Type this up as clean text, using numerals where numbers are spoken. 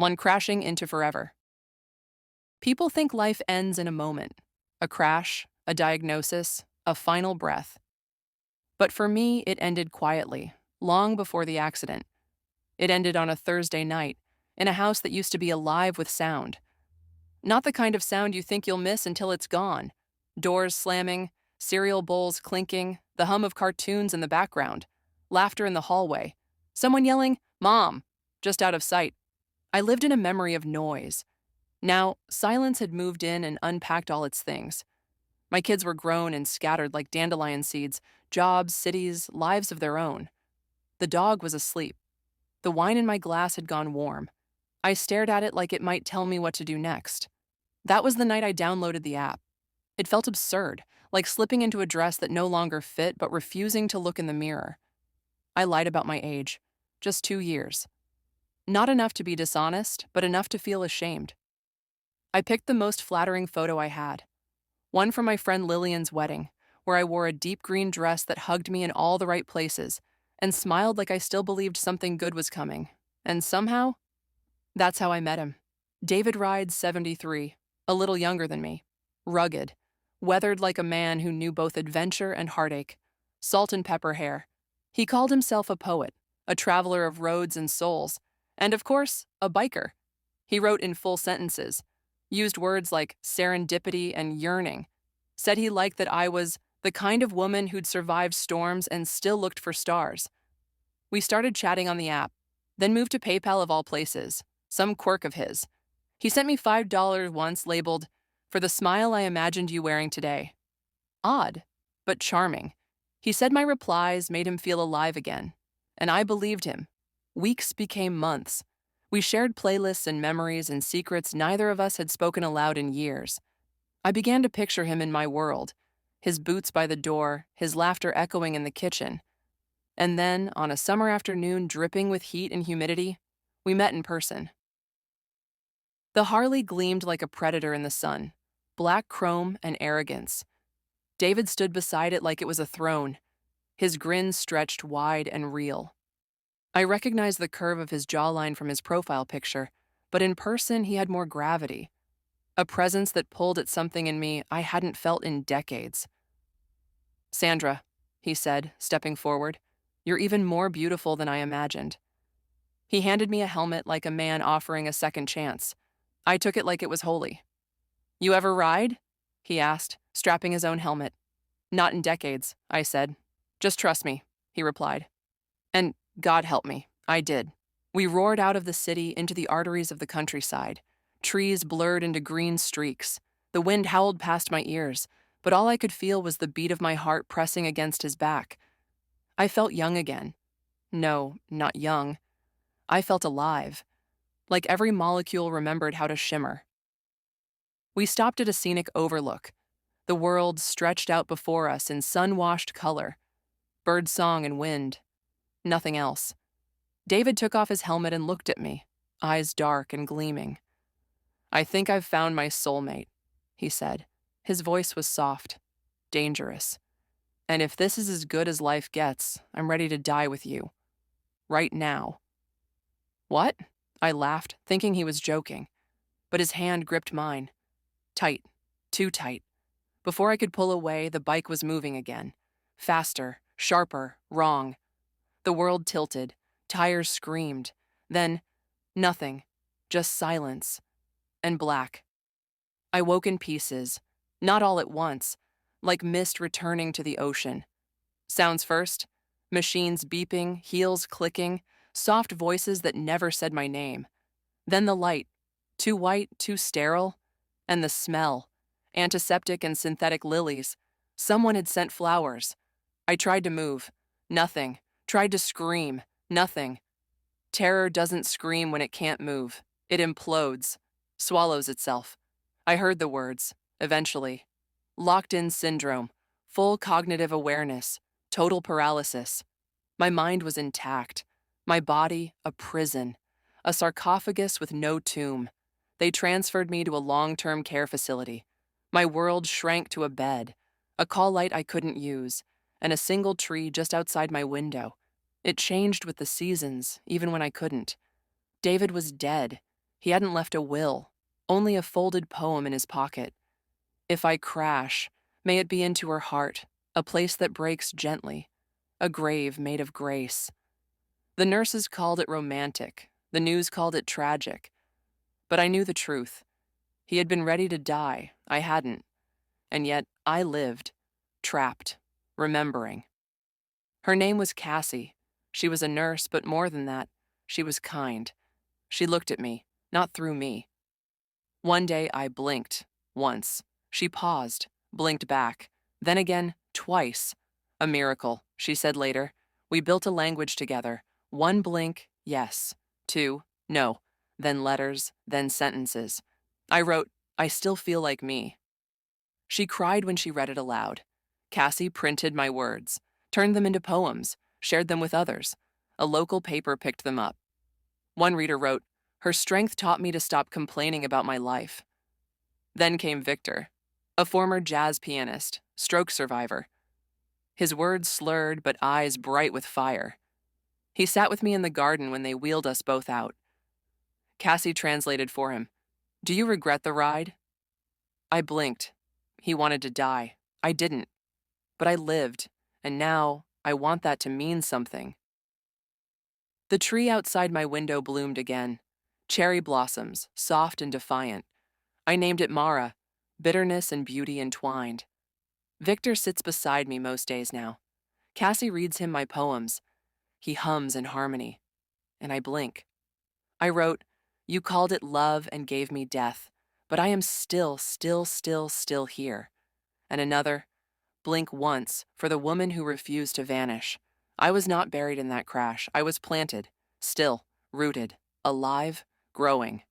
one crashing into forever. People think life ends in a moment, a crash, a diagnosis, a final breath. But for me, it ended quietly, long before the accident. It ended on a Thursday night, in a house that used to be alive with sound. Not the kind of sound you think you'll miss until it's gone. Doors slamming, cereal bowls clinking, the hum of cartoons in the background, laughter in the hallway, someone yelling, "Mom!" just out of sight. I lived in a memory of noise. Now, silence had moved in and unpacked all its things. My kids were grown and scattered like dandelion seeds, jobs, cities, lives of their own. The dog was asleep. The wine in my glass had gone warm. I stared at it like it might tell me what to do next. That was the night I downloaded the app. It felt absurd, like slipping into a dress that no longer fit but refusing to look in the mirror. I lied about my age. Just 2 years. Not enough to be dishonest, but enough to feel ashamed. I picked the most flattering photo I had. One from my friend Lillian's wedding, where I wore a deep green dress that hugged me in all the right places and smiled like I still believed something good was coming. And somehow, that's how I met him. David Rides, 73, a little younger than me. Rugged, weathered like a man who knew both adventure and heartache. Salt and pepper hair. He called himself a poet, a traveler of roads and souls, and of course, a biker. He wrote in full sentences, used words like serendipity and yearning, said he liked that I was the kind of woman who'd survived storms and still looked for stars. We started chatting on the app, then moved to PayPal of all places, some quirk of his. He sent me $5 once labeled, "For the smile I imagined you wearing today." Odd, but charming. He said my replies made him feel alive again, and I believed him. Weeks became months. We shared playlists and memories and secrets neither of us had spoken aloud in years. I began to picture him in my world, his boots by the door, his laughter echoing in the kitchen. And then, on a summer afternoon dripping with heat and humidity, we met in person. The Harley gleamed like a predator in the sun, black chrome and arrogance. David stood beside it like it was a throne, his grin stretched wide and real. I recognized the curve of his jawline from his profile picture, but in person he had more gravity, a presence that pulled at something in me I hadn't felt in decades. "Sandra," he said, stepping forward, "you're even more beautiful than I imagined." He handed me a helmet like a man offering a second chance. I took it like it was holy. "You ever ride?" he asked, strapping his own helmet. "Not in decades," I said. "Just trust me," he replied. And God help me, I did. We roared out of the city into the arteries of the countryside. Trees blurred into green streaks. The wind howled past my ears, but all I could feel was the beat of my heart pressing against his back. I felt young again. No, not young. I felt alive, like every molecule remembered how to shimmer. We stopped at a scenic overlook. The world stretched out before us in sun-washed color. Bird song and wind. Nothing else. David took off his helmet and looked at me, eyes dark and gleaming. "I think I've found my soulmate," he said. His voice was soft, dangerous. "And if this is as good as life gets, I'm ready to die with you. Right now." "What?" I laughed, thinking he was joking. But his hand gripped mine. Tight, too tight. Before I could pull away, the bike was moving again. Faster, sharper, wrong. The world tilted, tires screamed. Then, nothing, just silence. And black. I woke in pieces, not all at once, like mist returning to the ocean. Sounds first, machines beeping, heels clicking, soft voices that never said my name. Then the light, too white, too sterile, and the smell, antiseptic and synthetic lilies. Someone had sent flowers. I tried to move. Nothing. Tried to scream. Nothing. Terror doesn't scream when it can't move. It implodes, swallows itself. I heard the words, eventually. Locked-in syndrome, full cognitive awareness, total paralysis. My mind was intact. My body, a prison. A sarcophagus with no tomb. They transferred me to a long-term care facility. My world shrank to a bed, a call light I couldn't use, and a single tree just outside my window. It changed with the seasons, even when I couldn't. David was dead. He hadn't left a will, only a folded poem in his pocket. If I crash, may it be into her heart, a place that breaks gently, a grave made of grace. The nurses called it romantic, the news called it tragic, but I knew the truth. He had been ready to die, I hadn't, and yet I lived, trapped, remembering. Her name was Cassie. She was a nurse, but more than that, she was kind. She looked at me, not through me. One day I blinked, once. She paused, blinked back, then again, twice. A miracle, she said later. We built a language together. One blink, yes. Two, no. Then letters, then sentences. I wrote, I still feel like me. She cried when she read it aloud. Cassie printed my words, turned them into poems, shared them with others. A local paper picked them up. One reader wrote, her strength taught me to stop complaining about my life. Then came Victor, a former jazz pianist, stroke survivor. His words slurred, but eyes bright with fire. He sat with me in the garden when they wheeled us both out. Cassie translated for him. Do you regret the ride? I blinked. He wanted to die. I didn't. But I lived, and now I want that to mean something. The tree outside my window bloomed again. Cherry blossoms, soft and defiant. I named it Mara, bitterness and beauty entwined. Victor sits beside me most days now. Cassie reads him my poems. He hums in harmony, and I blink. I wrote, you called it love and gave me death, but I am still here. And another, blink once for the woman who refused to vanish. I was not buried in that crash. I was planted, still, rooted, alive, growing.